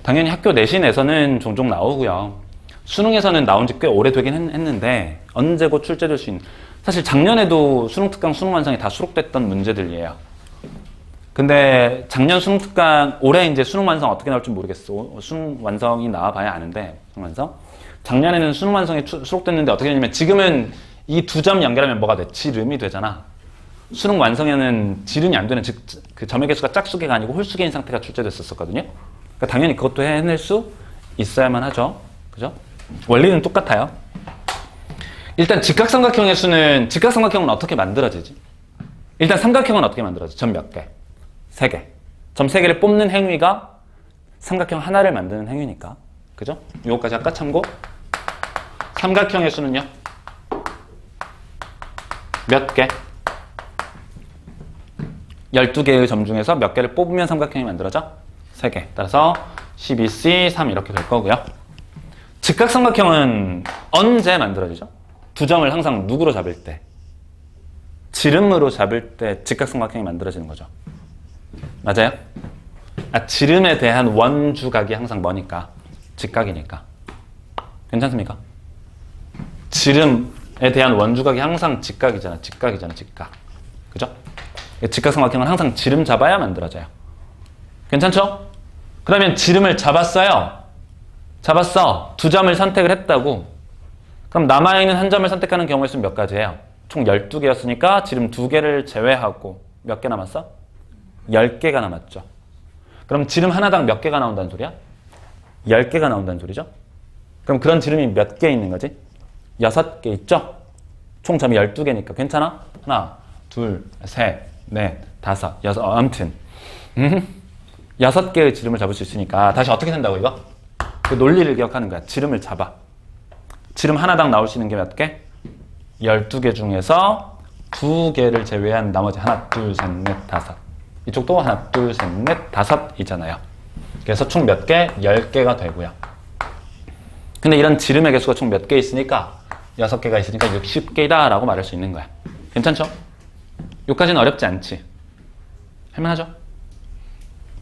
A: 당연히 학교 내신에서는 종종 나오고요. 수능에서는 나온 지 꽤 오래되긴 했는데 언제 곧 출제될 수 있는, 사실 작년에도 수능 특강 수능 완성이 다 수록됐던 문제들이에요. 근데 작년 수능 특강, 올해 이제 수능 완성 어떻게 나올지 모르겠어. 수능 완성이 나와봐야 아는데, 수능 완성. 작년에는 수능 완성이 수록됐는데 어떻게 되냐면 지금은 이 두 점 연결하면 뭐가 돼? 지름이 되잖아. 수능 완성에는 지름이 안 되는, 즉 그 점의 개수가 짝수개가 아니고 홀수개인 상태가 출제됐었거든요. 그러니까 당연히 그것도 해낼 수 있어야만 하죠. 그죠? 원리는 똑같아요. 일단 직각삼각형의 수는, 직각삼각형은 어떻게 만들어지지? 일단 삼각형은 어떻게 만들어지? 점 몇 개? 3개. 점 3개를 뽑는 행위가 삼각형 하나를 만드는 행위니까. 그죠? 이거까지 아까 참고. 삼각형의 수는요? 몇 개? 12개의 점 중에서 몇 개를 뽑으면 삼각형이 만들어져? 3개. 따라서 12C, 3 이렇게 될 거고요. 직각삼각형은 언제 만들어지죠? 두 점을 항상 누구로 잡을 때? 지름으로 잡을 때 직각삼각형이 만들어지는 거죠. 맞아요? 지름에 대한 원주각이 항상 뭐니까? 직각이니까. 괜찮습니까? 지름에 대한 원주각이 항상 직각이잖아. 직각이잖아. 직각. 그죠? 직각삼각형은 항상 지름 잡아야 만들어져요. 괜찮죠? 그러면 지름을 잡았어요. 잡았어. 두 점을 선택을 했다고. 그럼 남아있는 한 점을 선택하는 경우의 수는 몇 가지예요? 총 12개였으니까 지름 2개를 제외하고 몇 개 남았어? 10개가 남았죠. 그럼 지름 하나당 몇 개가 나온다는 소리야? 10개가 나온다는 소리죠? 그럼 그런 지름이 몇 개 있는 거지? 6개 있죠? 총 점이 12개니까 괜찮아? 하나, 둘, 셋, 넷, 다섯, 여섯, 아무튼 6개의 지름을 잡을 수 있으니까 다시 어떻게 된다고 이거? 그 논리를 기억하는 거야. 지름을 잡아. 지름 하나당 나올 수 있는 게 몇 개? 12개 중에서 2개를 제외한 나머지 하나, 둘, 셋, 넷, 다섯. 이쪽도 하나, 둘, 셋, 넷, 다섯이잖아요. 그래서 총 몇 개? 10개가 되고요. 근데 이런 지름의 개수가 총 몇 개 있으니까 6개가 있으니까 60개이다 라고 말할 수 있는 거야. 괜찮죠? 여기까지는 어렵지 않지? 할만하죠?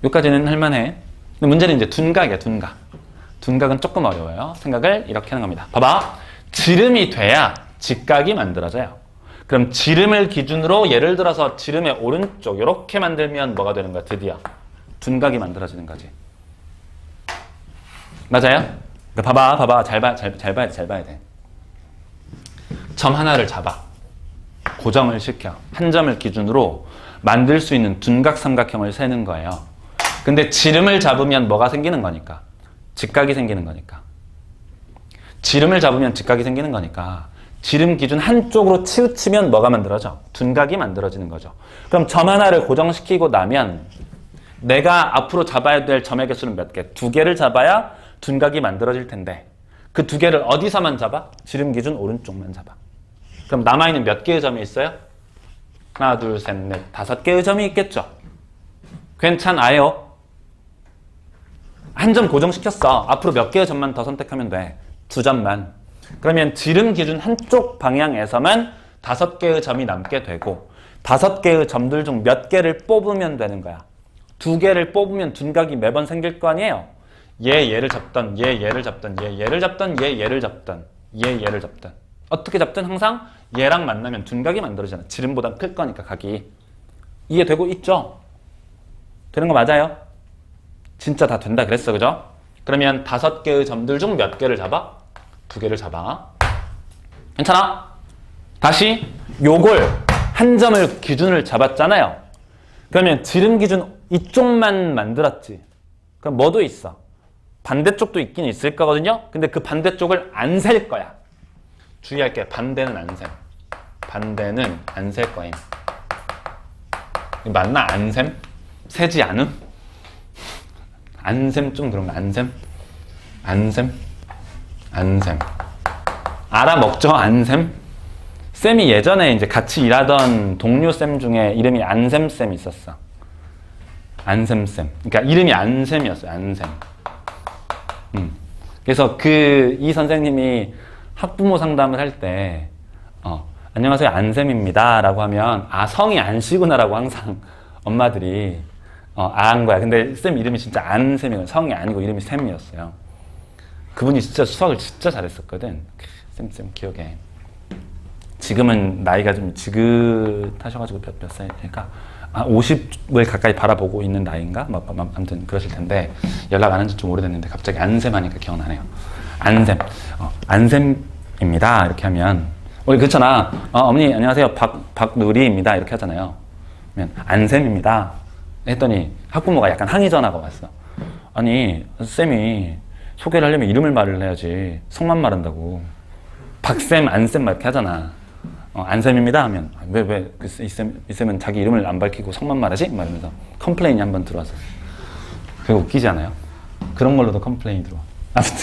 A: 여기까지는 할만해. 근데 문제는 이제 둔각이야, 둔각. 둔각은 조금 어려워요. 생각을 이렇게 하는 겁니다. 봐봐. 지름이 돼야 직각이 만들어져요. 그럼 지름을 기준으로 예를 들어서 지름의 오른쪽 이렇게 만들면 뭐가 되는 거야? 드디어 둔각이 만들어지는 거지. 맞아요? 그러니까 봐봐. 잘 봐야 돼. 점 하나를 잡아. 고정을 시켜. 한 점을 기준으로 만들 수 있는 둔각 삼각형을 세는 거예요. 근데 지름을 잡으면 뭐가 생기는 거니까? 직각이 생기는 거니까. 지름을 잡으면 직각이 생기는 거니까 지름 기준 한쪽으로 치우치면 뭐가 만들어져? 둔각이 만들어지는 거죠. 그럼 점 하나를 고정시키고 나면 내가 앞으로 잡아야 될 점의 개수는 몇 개? 2개를 잡아야 둔각이 만들어질 텐데 그 2개를 어디서만 잡아? 지름 기준 오른쪽만 잡아. 그럼 남아있는 몇 개의 점이 있어요? 하나, 둘, 셋, 넷, 5개의 점이 있겠죠? 괜찮아요? 한 점 고정시켰어. 앞으로 몇 개의 점만 더 선택하면 돼. 2점만. 그러면 지름 기준 한쪽 방향에서만 5개의 점이 남게 되고 5개의 점들 중 몇 개를 뽑으면 되는 거야. 2개를 뽑으면 둔각이 매번 생길 거 아니에요? 얘를 잡던, 얘를 잡던, 얘를 잡던, 얘를 잡던, 얘를 잡던. 어떻게 잡든 항상 얘랑 만나면 둔각이 만들어지잖아. 지름보다 클 거니까 각이. 이해되고 있죠? 되는 거 맞아요? 진짜 다 된다 그랬어, 그죠? 그러면 5개의 점들 중 몇 개를 잡아? 2개를 잡아. 괜찮아? 다시 요걸 한 점을 기준을 잡았잖아요. 그러면 지름 기준 이쪽만 만들었지. 그럼 뭐도 있어? 반대쪽도 있긴 있을 거거든요. 근데 그 반대쪽을 안 셀 거야. 주의할 게 반대는 안 세. 반대는 안 셀 거임. 맞나? 안셈? 세지 않음? 안셈 좀 그런가? 안셈? 안셈? 안셈. 알아먹죠? 안셈? 쌤이 예전에 이제 같이 일하던 동료 쌤 중에 이름이 안셈 쌤이 있었어. 안셈 쌤. 그러니까 이름이 안셈이었어요. 안셈. 그래서 이 선생님이 학부모 상담을 할 때, 안녕하세요, 안셈입니다. 라고 하면, 아, 성이 안씨구나라고 항상 엄마들이, 안 거야. 근데 쌤 이름이 진짜 안셈이거든. 성이 아니고 이름이 쌤이었어요. 그분이 진짜 수학을 진짜 잘했었거든. 쌤 기억에. 지금은 나이가 좀 지긋하셔가지고 몇 살일까? 50을 가까이 바라보고 있는 나이인가? 아무튼 그러실 텐데, 연락 안 한 지 좀 오래됐는데, 갑자기 안셈 하니까 기억나네요. 안셈. 안셈입니다. 이렇게 하면, 우리 그렇잖아. 어머니, 안녕하세요. 박누리입니다. 이렇게 하잖아요. 그러면, 안셈입니다. 했더니, 학부모가 약간 항의 전화가 왔어. 아니, 쌤이 소개를 하려면 이름을 말을 해야지. 성만 말한다고. 박쌤, 안쌤 막 이렇게 하잖아. 안쌤입니다 하면 왜 이 쌤은 자기 이름을 안 밝히고 성만 말하지? 막 이러면서 컴플레인이 한번 들어왔어. 그게 웃기지 않아요? 그런 걸로도 컴플레인이 들어와. 아무튼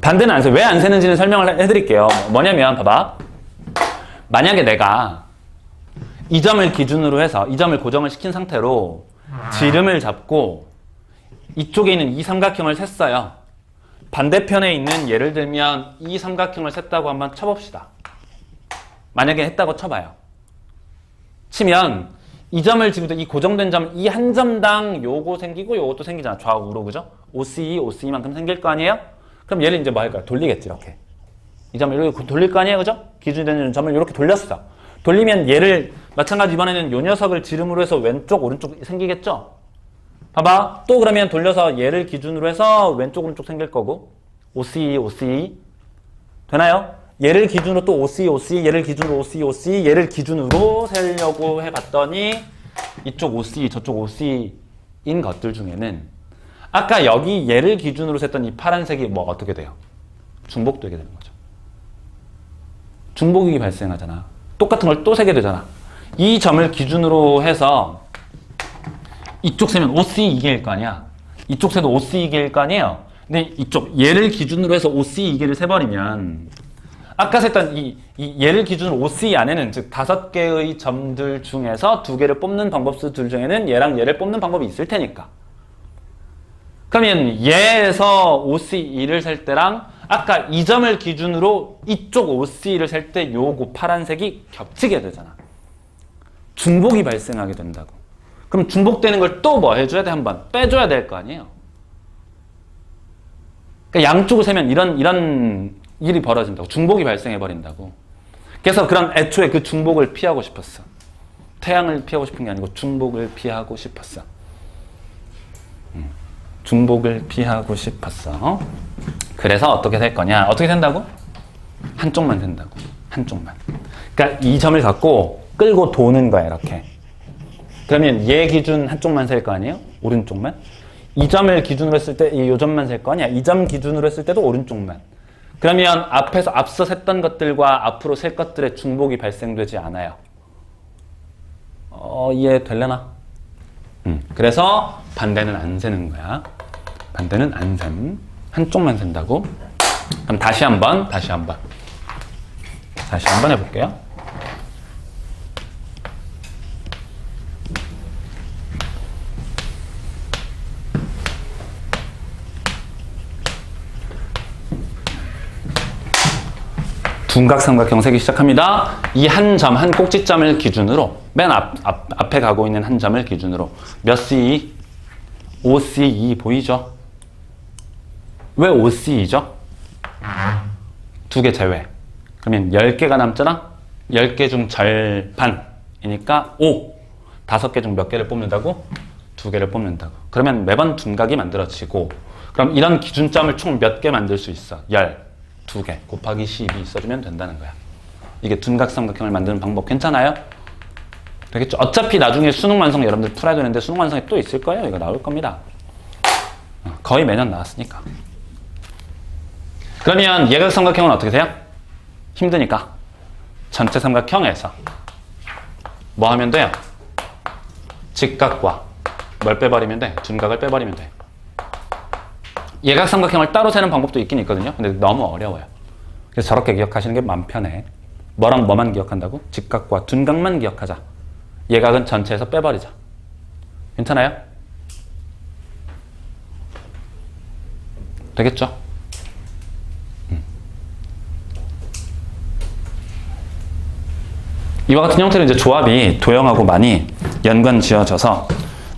A: 반대는 안 세. 왜 안 세는지는 설명을 해드릴게요. 뭐냐면 봐봐. 만약에 내가 이 점을 기준으로 해서 이 점을 고정을 시킨 상태로 지름을 잡고 이쪽에 있는 이 삼각형을 셌어요. 반대편에 있는 예를 들면 이 삼각형을 셌다고 한번 쳐봅시다. 만약에 했다고 쳐봐요. 치면 이 점을 지금부터 이 고정된 점, 이 한 점당 요거 생기고 요것도 생기잖아. 좌우로, 그죠? OCE만큼 생길 거 아니에요? 그럼 얘를 이제 뭐 할까요? 돌리겠지, 이렇게. 이 점을 이렇게 돌릴 거 아니에요, 그죠? 기준이 되는 점을 이렇게 돌렸어. 돌리면 얘를 마찬가지 이번에는 요 녀석을 지름으로 해서 왼쪽, 오른쪽 생기겠죠? 봐봐. 또 그러면 돌려서 얘를 기준으로 해서 왼쪽, 오른쪽 생길 거고 OCE 되나요? 얘를 기준으로 또 OCE, 얘를 기준으로 OCE, 얘를 기준으로 세려고 해봤더니 이쪽 OCE, 저쪽 OCE인 것들 중에는 아까 여기 얘를 기준으로 셌던 이 파란색이 뭐 어떻게 돼요? 중복되게 되는 거죠. 중복이 발생하잖아. 똑같은 걸 또 세게 되잖아. 이 점을 기준으로 해서 이쪽 세면 OCE2개일 거 아니야. 이쪽 세도 OCE2개일 거 아니에요. 근데 이쪽 얘를 기준으로 해서 OCE2개를 세버리면 아까 셌던 이 얘를 기준으로 OCE 안에는 즉 5개의 점들 중에서 2개를 뽑는 방법수들 중에는 얘랑 얘를 뽑는 방법이 있을 테니까. 그러면 얘에서 OCE를 셀 때랑 아까 이 점을 기준으로 이쪽 OCE를 셀 때 요거 파란색이 겹치게 되잖아. 중복이 발생하게 된다고. 그럼 중복되는 걸 또 뭐 해줘야 돼? 한번 빼줘야 될 거 아니에요. 그러니까 양쪽을 세면 이런 일이 벌어진다고. 중복이 발생해버린다고. 그래서 그런 애초에 그 중복을 피하고 싶었어. 태양을 피하고 싶은 게 아니고 중복을 피하고 싶었어. 중복을 피하고 싶었어. 그래서 어떻게 될 거냐? 어떻게 된다고? 한쪽만 된다고. 한쪽만. 그러니까 이 점을 갖고 끌고 도는 거야, 이렇게. 그러면 얘 기준 한쪽만 셀 거 아니에요? 오른쪽만. 이 점을 기준으로 했을 때 이 점만 셀 거 아니야? 이 점 기준으로 했을 때도 오른쪽만. 그러면 앞서 셌던 것들과 앞으로 셀 것들의 중복이 발생되지 않아요. 이해되려나? 그래서 반대는 안 세는 거야. 반대는 안 셈. 한쪽만 센다고. 그럼 다시 한번 해볼게요. 둔각삼각형 세기 시작합니다. 이 한 점, 한 꼭지점을 기준으로 맨 앞에 가고 있는 한 점을 기준으로 몇 CE? OCE 보이죠? 왜 OCE죠? 2개 제외. 그러면 10개가 남잖아? 10개 중 절반이니까 5. 5개 중 몇 개를 뽑는다고? 2개를 뽑는다고. 그러면 매번 둔각이 만들어지고 그럼 이런 기준점을 총 몇 개 만들 수 있어? 2개 곱하기 12 써주면 된다는 거야. 이게 둔각삼각형을 만드는 방법 괜찮아요? 되겠죠? 어차피 나중에 수능 완성 여러분들 풀어야 되는데 수능 완성이 또 있을 거예요. 이거 나올 겁니다. 거의 매년 나왔으니까. 그러면 예각삼각형은 어떻게 돼요? 힘드니까 전체 삼각형에서 뭐 하면 돼요? 직각과 뭘 빼버리면 돼? 둔각을 빼버리면 돼. 예각삼각형을 따로 세는 방법도 있긴 있거든요. 근데 너무 어려워요. 그래서 저렇게 기억하시는 게 마음 편해. 뭐랑 뭐만 기억한다고? 직각과 둔각만 기억하자. 예각은 전체에서 빼버리자. 괜찮아요? 되겠죠? 이와 같은 형태로 이제 조합이 도형하고 많이 연관 지어져서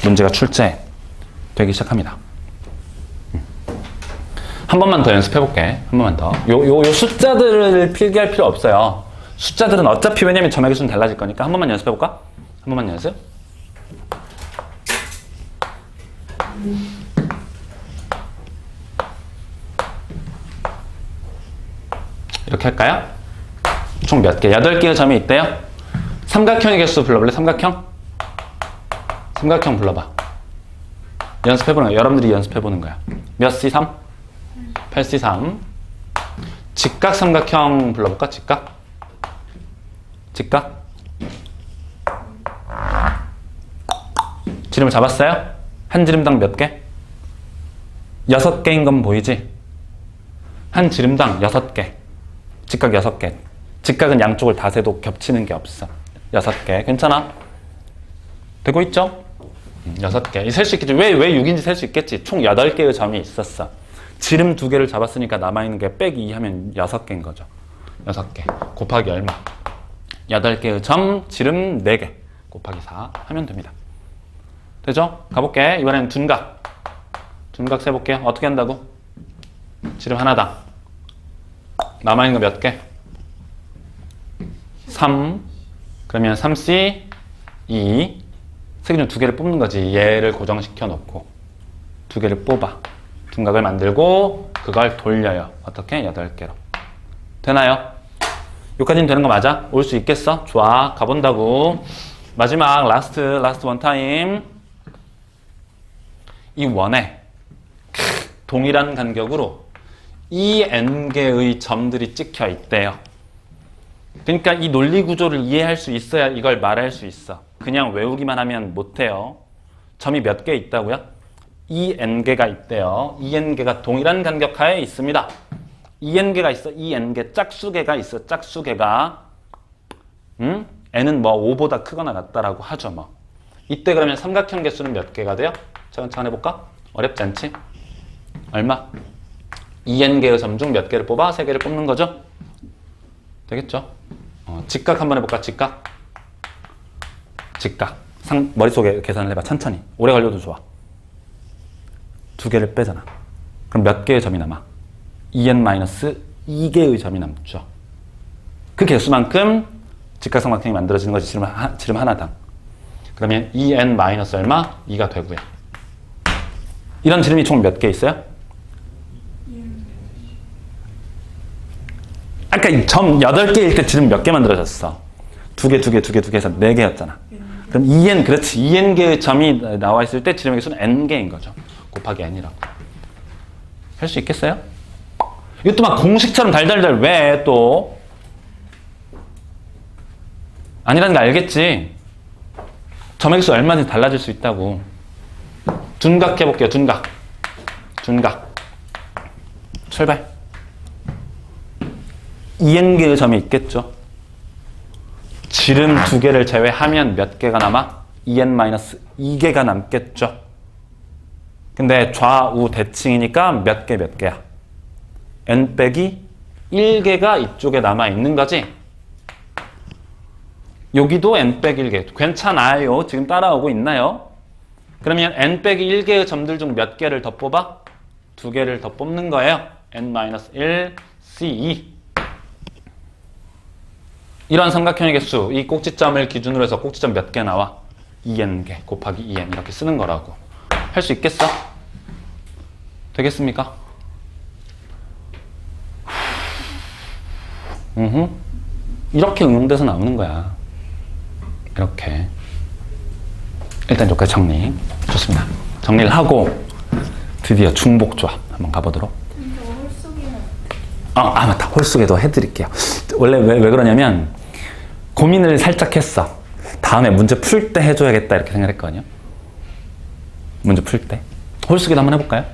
A: 문제가 출제되기 시작합니다. 한 번만 더 연습해 볼게. 한 번만 더. 요 숫자들을 필기할 필요 없어요. 숫자들은 어차피 왜냐면 점의 개수는 달라질 거니까 한 번만 연습해 볼까? 한 번만 연습. 이렇게 할까요? 총 몇 개? 8개의 점이 있대요. 삼각형의 개수 불러볼래? 삼각형? 삼각형 불러봐. 연습해보는 거야. 여러분들이 연습해보는 거야. 몇 C3? 8C3. 직각 삼각형 불러볼까? 직각? 직각? 지름을 잡았어요? 한 지름당 몇 개? 6개인 건 보이지? 한 지름당 6개. 직각 6개. 직각은 양쪽을 다 세도 겹치는 게 없어. 6개. 괜찮아? 되고 있죠? 6개. 셀 수 있겠지. 왜 6인지 셀 수 있겠지. 총 8개의 점이 있었어. 지름 2개를 잡았으니까 남아있는 게 빼기 2 하면 6개인 거죠. 6개. 곱하기 얼마? 8개의 점, 지름 4개. 곱하기 4 하면 됩니다. 되죠? 가볼게. 이번에는 둔각. 둔각 세볼게요. 어떻게 한다고? 지름 하나당. 남아있는 거 몇 개? 3. 그러면 3C, 2. 세개 중 2개를 뽑는 거지. 얘를 고정시켜 놓고 2개를 뽑아. 둔각을 만들고 그걸 돌려요. 어떻게? 8개로. 되나요? 여기까지는 되는 거 맞아? 올 수 있겠어? 좋아. 가본다고. 마지막 라스트 원 타임. 이 원에 동일한 간격으로 이 n개의 점들이 찍혀 있대요. 그러니까 이 논리 구조를 이해할 수 있어야 이걸 말할 수 있어. 그냥 외우기만 하면 못해요. 점이 몇 개 있다고요? 이 n개가 있대요. 이 n개가 동일한 간격하에 있습니다. 이 n개가 있어. 이 n개 짝수개가 있어. 짝수개가. n은 뭐 5보다 크거나 같다라고 하죠. 뭐. 이때 그러면 삼각형 개수는 몇 개가 돼요? 차근차근 해볼까? 어렵지 않지? 얼마? 2n개의 점 중 몇 개를 뽑아? 3개를 뽑는 거죠? 되겠죠? 직각 한번 해볼까? 직각. 직각. 머릿속에 계산을 해봐. 천천히. 오래 걸려도 좋아. 2개를 빼잖아. 그럼 몇 개의 점이 남아? 2n-2개의 점이 남죠. 그 개수만큼 직각삼각형이 만들어지는 거지. 지름 하나당. 그러면 2n- 얼마? 2가 되고요. 이런 지름이 총 몇 개 있어요? 아까 이 점 8개일 때 지름 몇 개 만들어졌어? 2개 해서 4개였잖아. 그럼 2n, 그렇지. 2n개의 점이 나와 있을 때 지름의 개수는 n개인 거죠. 곱하기 n이라고. 할 수 있겠어요? 이것도 막 공식처럼 달달달 왜 또? 아니라는 거 알겠지? 점의 개수 얼마든지 달라질 수 있다고. 둔각 해볼게요. 둔각. 출발. 2n개의 점이 있겠죠. 지름 2개를 제외하면 몇 개가 남아? 2n-2개가 남겠죠. 근데 좌우 대칭이니까 몇 개야? n 빼기 1개가 이쪽에 남아 있는 거지. 여기도 n 빼기 1개. 괜찮아요. 지금 따라오고 있나요? 그러면 n 빼기 1개의 점들 중 몇 개를 더 뽑아? 2개를 더 뽑는 거예요. n-1, c2. 이런 삼각형의 개수, 이 꼭지점을 기준으로 해서 꼭지점 몇 개 나와? 2n개 곱하기 2n 이렇게 쓰는 거라고. 할 수 있겠어? 되겠습니까? 이렇게 응용돼서 나오는 거야. 이렇게. 일단 여기까지 정리. 좋습니다. 정리를 하고 드디어 중복조합 한번 가보도록. 맞다. 홀수계도 해드릴게요. 원래 왜 그러냐면 고민을 살짝 했어. 다음에 문제 풀 때 해줘야겠다 이렇게 생각했거든요. 문제 풀 때. 홀수기도 한번 해볼까요?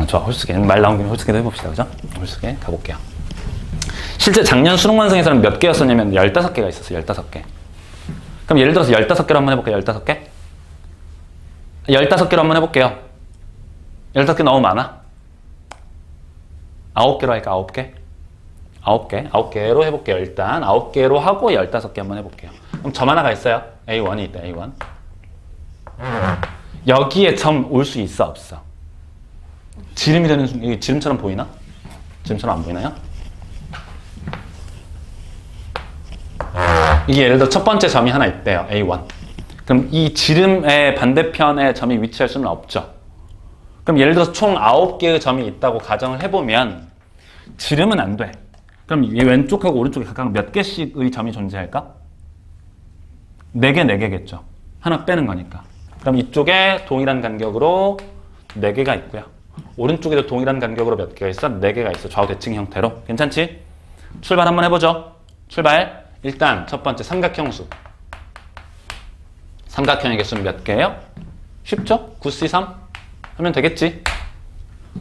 A: 좋아. 홀수기. 말 나온 김에 홀수기도 해봅시다. 그죠? 홀수기 가볼게요. 실제 작년 수능 완성에서는 몇 개였었냐면 15개가 있었어요. 15개. 그럼 예를 들어서 15개로 한번 해볼게요. 15개? 15개로 한번 해볼게요. 15개 너무 많아? 9개로 할까? 9개? 9개로 해볼게요. 일단 9개로 하고 15개 한번 해볼게요. 그럼 점 하나가 있어요. A1이 있다. A1. 여기에 점 올 수 있어? 없어? 지름이 되는 순간, 이게 지름처럼 보이나? 지름처럼 안 보이나요? 이게 예를 들어 첫 번째 점이 하나 있대요. A1. 그럼 이 지름의 반대편에 점이 위치할 수는 없죠. 그럼 예를 들어서 총 9개의 점이 있다고 가정을 해보면 지름은 안 돼. 그럼 이 왼쪽하고 오른쪽에 각각 몇 개씩의 점이 존재할까? 4개, 4개겠죠. 하나 빼는 거니까. 그럼 이쪽에 동일한 간격으로 4개가 있고요. 오른쪽에도 동일한 간격으로 몇 개가 있어? 4개가 있어. 좌우 대칭 형태로. 괜찮지? 출발 한번 해보죠. 출발. 일단 첫 번째 삼각형수. 삼각형의 개수는 몇 개예요? 쉽죠? 9C3 하면 되겠지.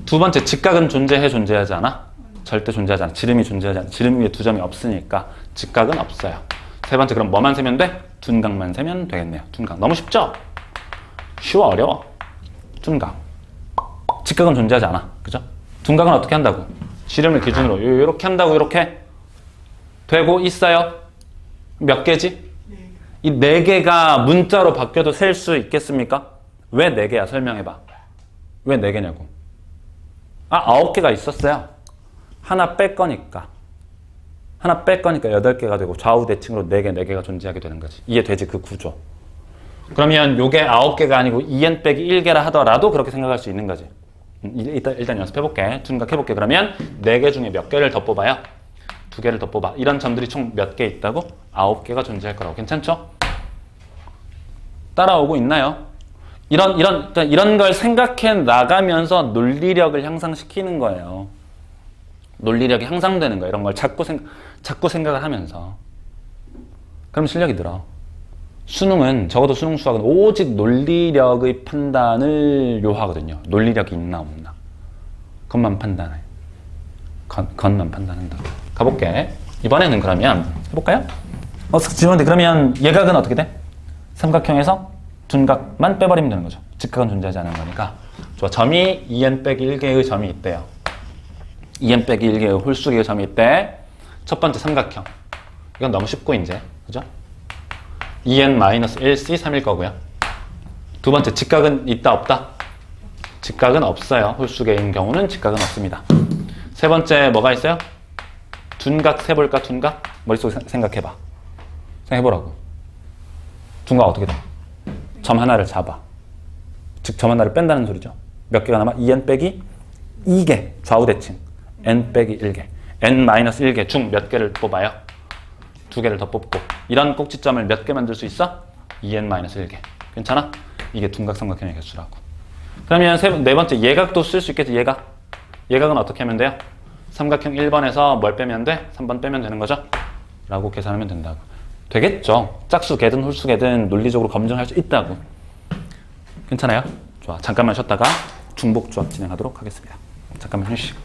A: 두 번째 직각은 존재해 존재하지 않아? 절대 존재하지 않아. 지름이 존재하지 않아. 지름 위에 두 점이 없으니까 직각은 없어요. 세 번째 그럼 뭐만 세면 돼? 둔각만 세면 되겠네요. 둔각. 너무 쉽죠? 쉬워 어려워? 둔각. 직각은 존재하지 않아. 그죠? 둔각은 어떻게 한다고? 지름을 기준으로 이렇게 한다고 이렇게 되고 있어요. 몇 개지? 이 4개가 문자로 바뀌어도 셀 수 있겠습니까? 왜 4개야? 설명해봐. 왜 4개냐고. 9개가 있었어요. 하나 뺄 거니까. 하나 뺄 거니까 8개가 되고 좌우 대칭으로 4개가 존재하게 되는 거지. 이해되지? 그 구조. 그러면 요게 9개가 아니고 2n 빼기 1개라 하더라도 그렇게 생각할 수 있는 거지. 일단 연습해볼게. 둔각해볼게. 그러면 4개 중에 몇 개를 더 뽑아요? 2개를 더 뽑아. 이런 점들이 총 몇 개 있다고? 9개가 존재할 거라고. 괜찮죠? 따라오고 있나요? 이런 걸 생각해 나가면서 논리력을 향상시키는 거예요. 논리력이 향상되는 거예요. 이런 걸 자꾸 생각을 하면서. 그럼 실력이 늘어. 수능은, 적어도 수능 수학은 오직 논리력의 판단을 요하거든요. 논리력이 있나 없나. 그것만 판단해. 그것만 판단한다. 가볼게. 이번에는 그러면 해볼까요? 질문인데 그러면 예각은 어떻게 돼? 삼각형에서 둔각만 빼버리면 되는 거죠. 직각은 존재하지 않는 거니까. 좋아. 점이 2n 빼기 1개의 점이 있대요. 2n 빼기 1개의 홀수기의 점이 있대. 첫 번째 삼각형. 이건 너무 쉽고 이제. 그죠? 2n-1c 3일 거고요. 두 번째 직각은 있다 없다? 직각은 없어요. 홀수기인 경우는 직각은 없습니다. 세 번째 뭐가 있어요? 둔각 세볼까? 둔각? 머릿속에 생각해봐. 생각해보라고. 둔각 어떻게 돼? 점 하나를 잡아. 즉 점 하나를 뺀다는 소리죠. 몇 개가 남아? 2n 빼기 2개. 좌우 대칭. n 빼기 1개. n-1개 중 몇 개를 뽑아요? 2개를 더 뽑고. 이런 꼭지점을 몇 개 만들 수 있어? 2n-1개. 괜찮아? 이게 둔각삼각형의 개수라고. 그러면 네 번째 예각도 쓸 수 있겠지. 예각. 예각은 어떻게 하면 돼요? 삼각형 1번에서 뭘 빼면 돼? 3번 빼면 되는 거죠? 라고 계산하면 된다고. 되겠죠? 짝수개든 홀수개든 논리적으로 검증할 수 있다고. 괜찮아요? 좋아. 잠깐만 쉬었다가 중복 조합 진행하도록 하겠습니다. 잠깐만 휴식.